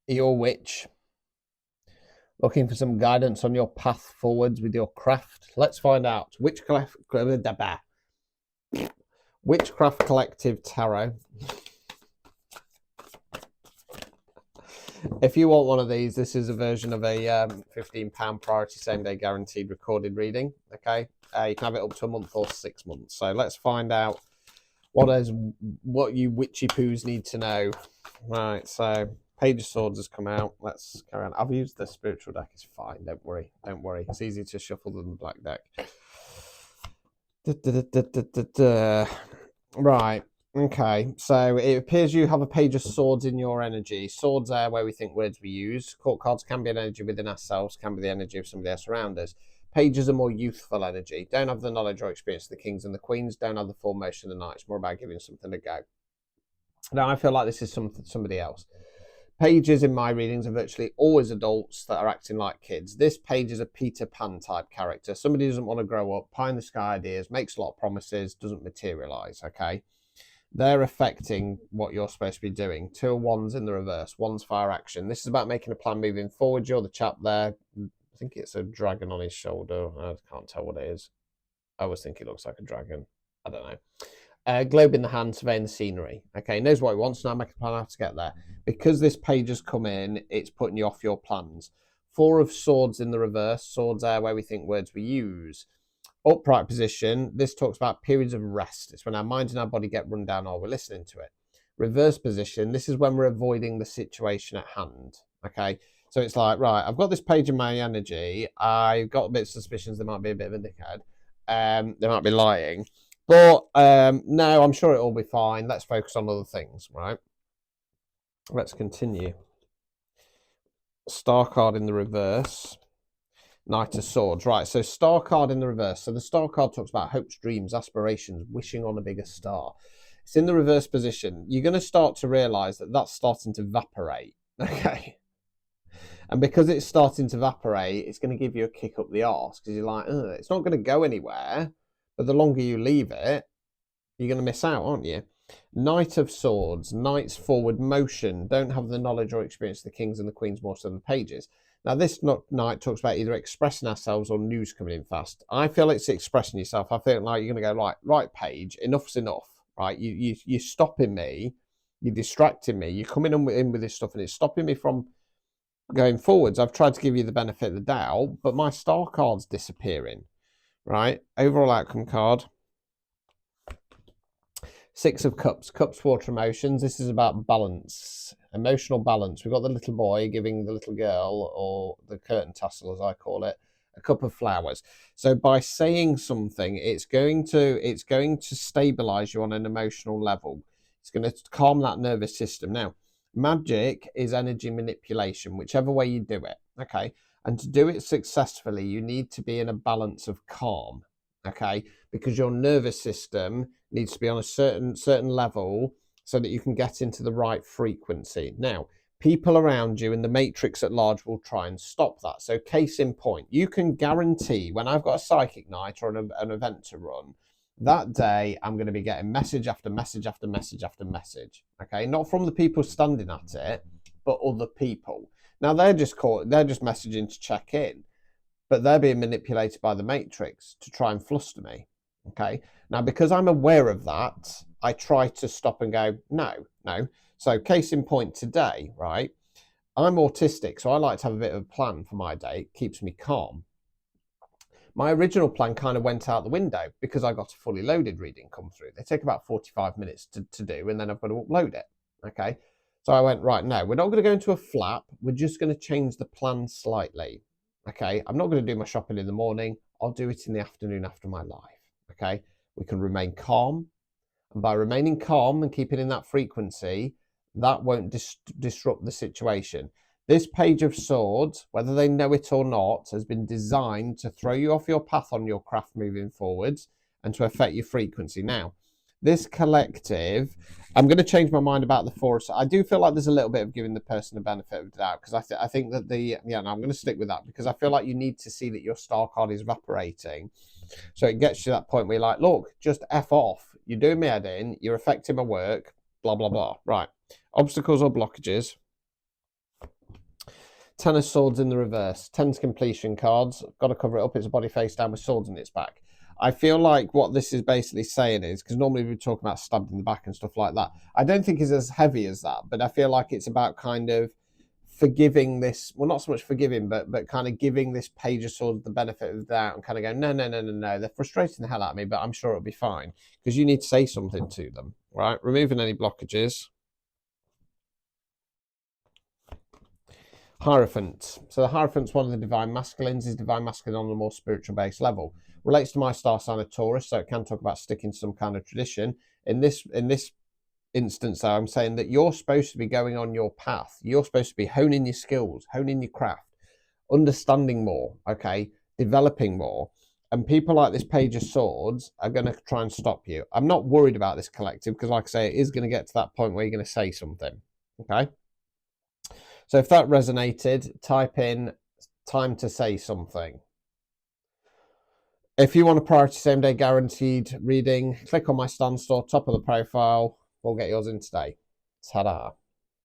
You're a witch, looking for some guidance on your path forwards with your craft. Let's find out. Witchcraft Collective Tarot. If you want one of these, this is a version of a £15 priority same-day guaranteed recorded reading. Okay, you can have it up to a month or 6 months. So let's find out what you witchy poos need to know. Right, so Page of Swords has come out. Let's carry on. I've used the spiritual deck. It's fine. Don't worry. Don't worry. It's easier to shuffle than the black deck. Right. Okay. So it appears you have a Page of Swords in your energy. Swords are where we think words we use. Court cards can be an energy within ourselves, can be the energy of somebody else around us. Pages are more youthful energy. Don't have the knowledge or experience of the kings and the queens. Don't have the full motion of the night. It's more about giving something a go. Now, I feel like this is somebody else. Pages in my readings are virtually always adults that are acting like kids. This page is a Peter Pan type character. Somebody who doesn't want to grow up, pie in the sky ideas, makes a lot of promises, doesn't materialize, okay? They're affecting what you're supposed to be doing. 2 of Wands in the reverse. Wands fire action. This is about making a plan moving forward. You're the chap there. I think it's a dragon on his shoulder. I can't tell what it is. I always think it looks like a dragon. I don't know. Globe in the hand, surveying the scenery. Okay, knows what he wants, now make a plan how to get there. Because this page has come in, it's putting you off your plans. 4 of Swords in the reverse. Swords are where we think words we use. Upright position, this talks about periods of rest. It's when our mind and our body get run down or we're listening to it. Reverse position, this is when we're avoiding the situation at hand. Okay, so it's like, right, I've got this page in my energy. I've got a bit of suspicions there might be a bit of a dickhead. They might be lying. But no, I'm sure it'll be fine. Let's focus on other things, right? Let's continue. Star card in the reverse. Knight of Swords. Right, so star card in the reverse. So the star card talks about hopes, dreams, aspirations, wishing on a bigger star. It's in the reverse position. You're going to start to realise that that's starting to evaporate, okay? And because it's starting to evaporate, it's going to give you a kick up the arse because you're like, it's not going to go anywhere. But the longer you leave it, you're going to miss out, aren't you? Knight of Swords, Knight's forward motion. Don't have the knowledge or experience of the kings and the queens more so than the pages. Now, this Knight talks about either expressing ourselves or news coming in fast. I feel it's expressing yourself. I feel like you're going to go, right, page, enough's enough, right? You're stopping me. You're distracting me. You're coming in with this stuff and it's stopping me from going forwards. I've tried to give you the benefit of the doubt, but my star card's disappearing, right? Overall outcome card. 6 of Cups, Cups, water emotions. This is about balance, emotional balance. We've got the little boy giving the little girl, or the curtain tassel as I call it, a cup of flowers. So by saying something, it's going to stabilize you on an emotional level. It's going to calm that nervous system. Now, magic is energy manipulation, whichever way you do it, okay? And to do it successfully, you need to be in a balance of calm, okay? Because your nervous system needs to be on a certain level so that you can get into the right frequency. Now, people around you in the matrix at large will try and stop that. So case in point, you can guarantee when I've got a psychic night or an event to run, that day I'm going to be getting message after message after message after message. Okay, not from the people standing at it, but other people. Now they're just messaging to check in, but they're being manipulated by the matrix to try and fluster me. Okay, now because I'm aware of that, I try to stop and go, no. So case in point today, right? I'm autistic, so I like to have a bit of a plan for my day. It keeps me calm. My original plan kind of went out the window because I got a fully loaded reading come through. They take about 45 minutes to do, and then I've got to upload it. Okay, so I went, right, no, we're not going to go into a flap. We're just going to change the plan slightly. Okay, I'm not going to do my shopping in the morning. I'll do it in the afternoon after my live. Okay, we can remain calm. And by remaining calm and keeping in that frequency, that won't disrupt the situation. This Page of Swords, whether they know it or not, has been designed to throw you off your path on your craft moving forwards and to affect your frequency. Now, this collective, I'm going to change my mind about the 4. I do feel like there's a little bit of giving the person the benefit of the doubt because I think that I'm going to stick with that because I feel like you need to see that your star card is evaporating. So it gets to that point where you're like, look, just F off. You're doing me head in. You're affecting my work. Blah, blah, blah. Right. Obstacles or blockages. Ten of Swords in the reverse. Ten's completion cards. Got to cover it up. It's a body face down with swords in its back. I feel like what this is basically saying is, because normally we talk about stabbed in the back and stuff like that. I don't think it's as heavy as that, but I feel like it's about kind of forgiving this, well, not so much forgiving, but kind of giving this Page of Swords the benefit of the doubt and kind of going, no, they're frustrating the hell out of me, but I'm sure it'll be fine, because you need to say something to them, right? Removing any blockages. Hierophant. So the Hierophant's one of the Divine Masculines, is Divine Masculine on a more spiritual based level. Relates to my star sign of Taurus, so it can talk about sticking to some kind of tradition. In this instance, though, I'm saying that you're supposed to be going on your path. You're supposed to be honing your skills, honing your craft, understanding more, okay, developing more. And people like this Page of Swords are going to try and stop you. I'm not worried about this collective because, like I say, it is going to get to that point where you're going to say something, okay? So if that resonated, type in time to say something. If you want a priority same day guaranteed reading, click on my stand store, top of the profile. We'll get yours in today. Ta-da.